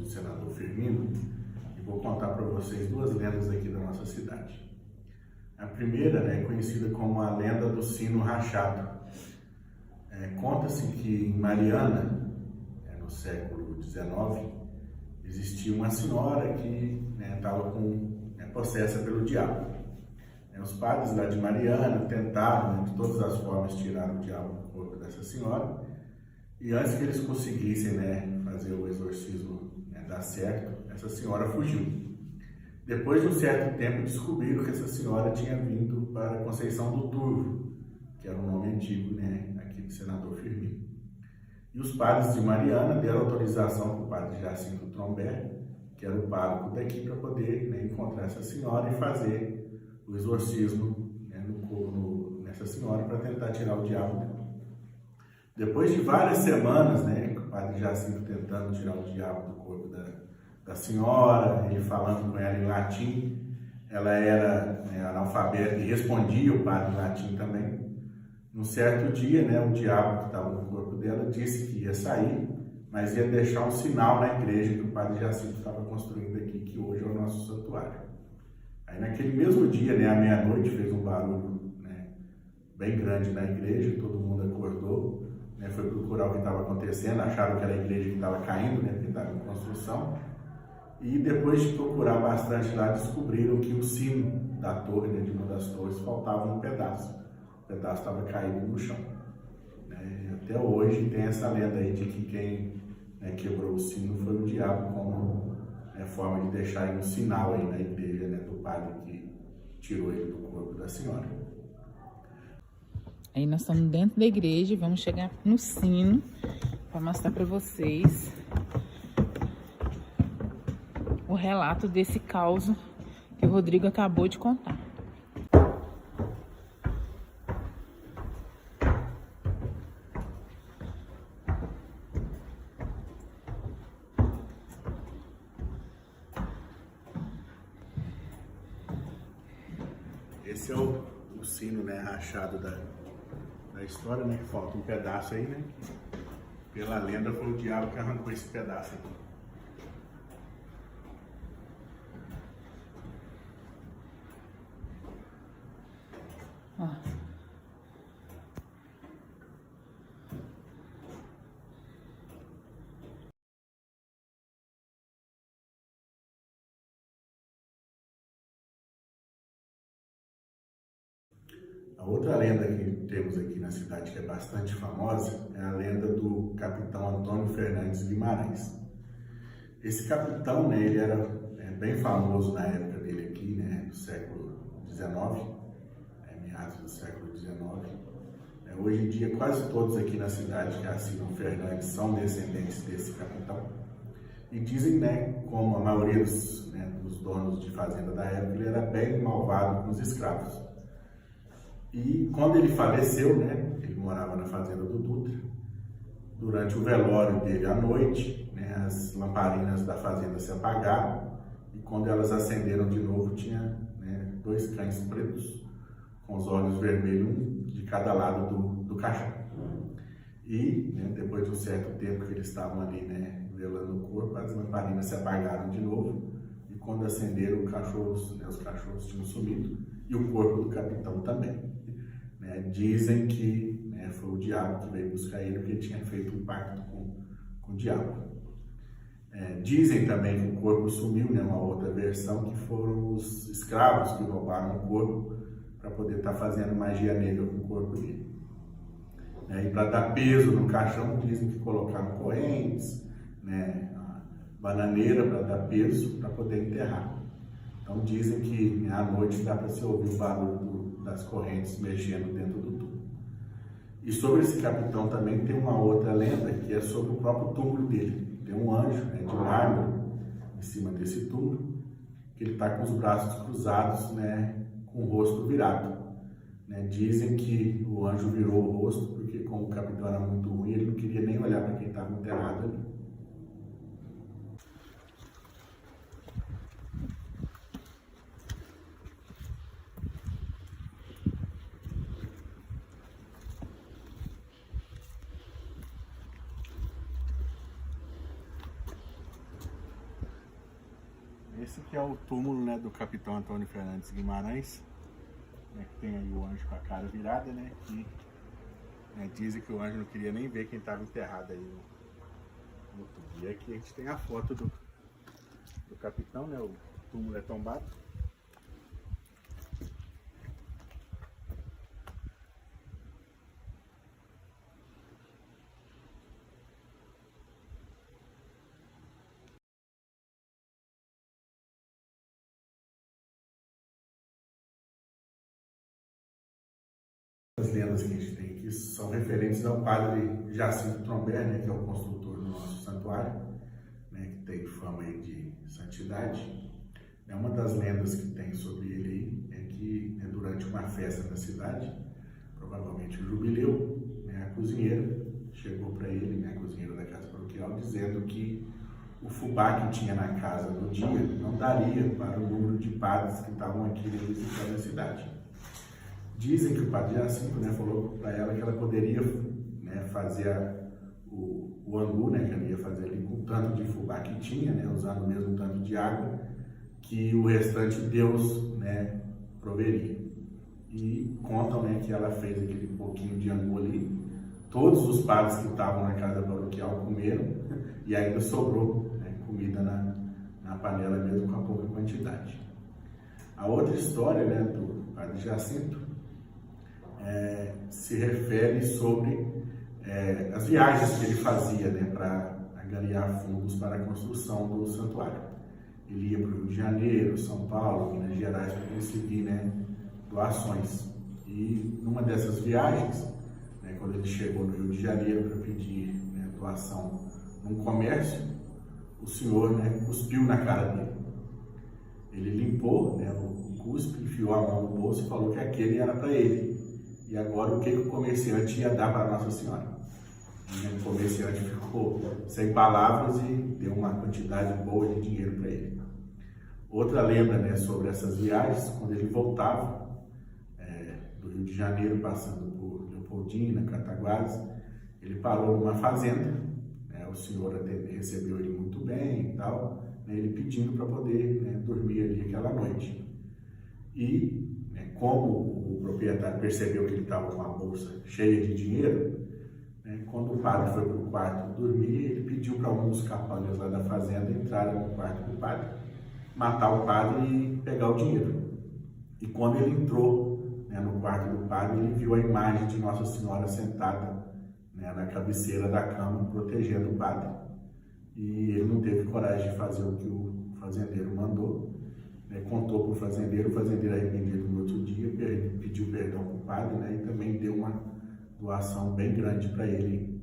do senador Firmino e vou contar para vocês duas lendas aqui da nossa cidade. A primeira, né, é conhecida como a lenda do sino rachado. Conta-se que em Mariana, no século XIX, existia uma senhora que estava possessa pelo diabo. Os padres lá de Mariana tentaram, de todas as formas, tirar o diabo do corpo dessa senhora. E antes que eles conseguissem fazer o exorcismo dar certo, essa senhora fugiu. Depois de um certo tempo, descobriram que essa senhora tinha vindo para Conceição do Turvo, que era um nome antigo aqui do senador Firmino. E os padres de Mariana deram autorização para o padre Jacinto Trombé, que era o pároco daqui, para poder encontrar essa senhora e fazer o exorcismo nessa senhora para tentar tirar o diabo dela. Depois de várias semanas, o padre Jacinto tentando tirar o diabo do corpo da senhora, ele falando com ela em latim, ela era analfabeta e respondia o padre em latim também. Num certo dia, o diabo que estava no corpo dela disse que ia sair, mas ia deixar um sinal na igreja que o padre Jacinto estava construindo aqui, que hoje é o nosso santuário. Aí naquele mesmo dia, à meia-noite, fez um barulho bem grande na igreja, todo mundo acordou, foi procurar o que estava acontecendo, acharam que era a igreja que estava caindo, porque estava em construção, e depois de procurar bastante lá, descobriram que o sino da torre, de uma das torres, faltava um pedaço. O pedaço estava caído no chão. Até hoje tem essa lenda aí de que quem quebrou o sino foi o diabo, como forma de deixar aí um sinal aí na igreja do padre que tirou ele do corpo da senhora. Aí nós estamos dentro da igreja e vamos chegar no sino para mostrar para vocês o relato desse caos que o Rodrigo acabou de contar. Esse é o sino rachado da história, que falta um pedaço aí, Pela lenda foi o diabo que arrancou esse pedaço aqui. A outra lenda que temos aqui na cidade, que é bastante famosa, é a lenda do capitão Antônio Fernandes Guimarães. Esse capitão, ele era bem famoso na época dele aqui, do século XIX, meados do século XIX. Hoje em dia, quase todos aqui na cidade que assinam Fernandes são descendentes desse capitão. E dizem, como a maioria dos donos de fazenda da época, ele era bem malvado com os escravos. E quando ele faleceu, ele morava na fazenda do Dutra, durante o velório dele à noite, as lamparinas da fazenda se apagaram e quando elas acenderam de novo tinha dois cães pretos com os olhos vermelhos, um de cada lado do caixão. E depois de um certo tempo que eles estavam ali velando o corpo, as lamparinas se apagaram de novo e quando acenderam os cachorros tinham sumido e o corpo do capitão também. Dizem que foi o diabo que veio buscar ele porque ele tinha feito um pacto com o diabo. Dizem também que o corpo sumiu, uma outra versão, que foram os escravos que roubaram o corpo para poder estar fazendo magia negra com o corpo dele. E para dar peso no caixão, dizem que colocaram correntes, bananeira para dar peso para poder enterrar. Então dizem que à noite dá para se ouvir o barulho das correntes mexendo dentro do túmulo. E sobre esse capitão também tem uma outra lenda que é sobre o próprio túmulo dele. Tem um anjo de mármore em cima desse túmulo, que ele está com os braços cruzados, com o rosto virado. Dizem que o anjo virou o rosto porque como o capitão era muito ruim, ele não queria nem olhar para quem estava enterrado ali. Esse aqui é o túmulo, né, do capitão Antônio Fernandes Guimarães, né, que tem aí o anjo com a cara virada, né, que dizem que o anjo não queria nem ver quem estava enterrado aí no túmulo. E aqui a gente tem a foto do capitão, né, o túmulo é tombado. As lendas que a gente tem aqui são referentes ao padre Jacinto Trombert, né, que é o construtor do nosso santuário, né, que tem fama aí de santidade. Uma das lendas que tem sobre ele aí é que, né, durante uma festa na cidade, provavelmente o jubileu, né, a cozinheira chegou para ele, né, a cozinheira da casa paroquial, dizendo que o fubá que tinha na casa no dia não daria para o número de padres que estavam aqui visitando a cidade. Dizem que o padre Jacinto, né, falou para ela que ela poderia, né, fazer o angu, né, que ela ia fazer ali com o tanto de fubá que tinha, né, usando o mesmo tanto de água, que o restante Deus, né, proveria. E contam, né, que ela fez aquele pouquinho de angu ali, todos os padres que estavam na casa paroquial comeram e ainda sobrou, né, comida na panela mesmo com a pouca quantidade. A outra história, né, do padre Jacinto se refere sobre as viagens que ele fazia, né, para angariar fundos para a construção do santuário. Ele ia para o Rio de Janeiro, São Paulo, Minas Gerais para conseguir, né, doações. E numa dessas viagens, né, quando ele chegou no Rio de Janeiro para pedir, né, doação num comércio, o senhor, né, cuspiu na cara dele. Ele limpou, né, o cuspe, enfiou a mão no bolso e falou que aquele era para ele. E agora o que o comerciante ia dar para Nossa Senhora? E o comerciante ficou sem palavras e deu uma quantidade boa de dinheiro para ele. Outra lenda, né, sobre essas viagens, quando ele voltava do Rio de Janeiro, passando por Leopoldina, Cataguases, ele parou numa fazenda, né, o senhor recebeu ele muito bem e tal, né, ele pedindo para poder, né, dormir ali aquela noite. E como o proprietário percebeu que ele estava com a bolsa cheia de dinheiro, né, quando o padre foi para o quarto dormir, ele pediu para um dos capelães lá da fazenda entrar no quarto do padre, matar o padre e pegar o dinheiro. E quando ele entrou, né, no quarto do padre, ele viu a imagem de Nossa Senhora sentada, né, na cabeceira da cama, protegendo o padre. E ele não teve coragem de fazer o que o fazendeiro mandou. Contou para o fazendeiro arrependido no outro dia, pediu perdão para o padre, né, e também deu uma doação bem grande para ele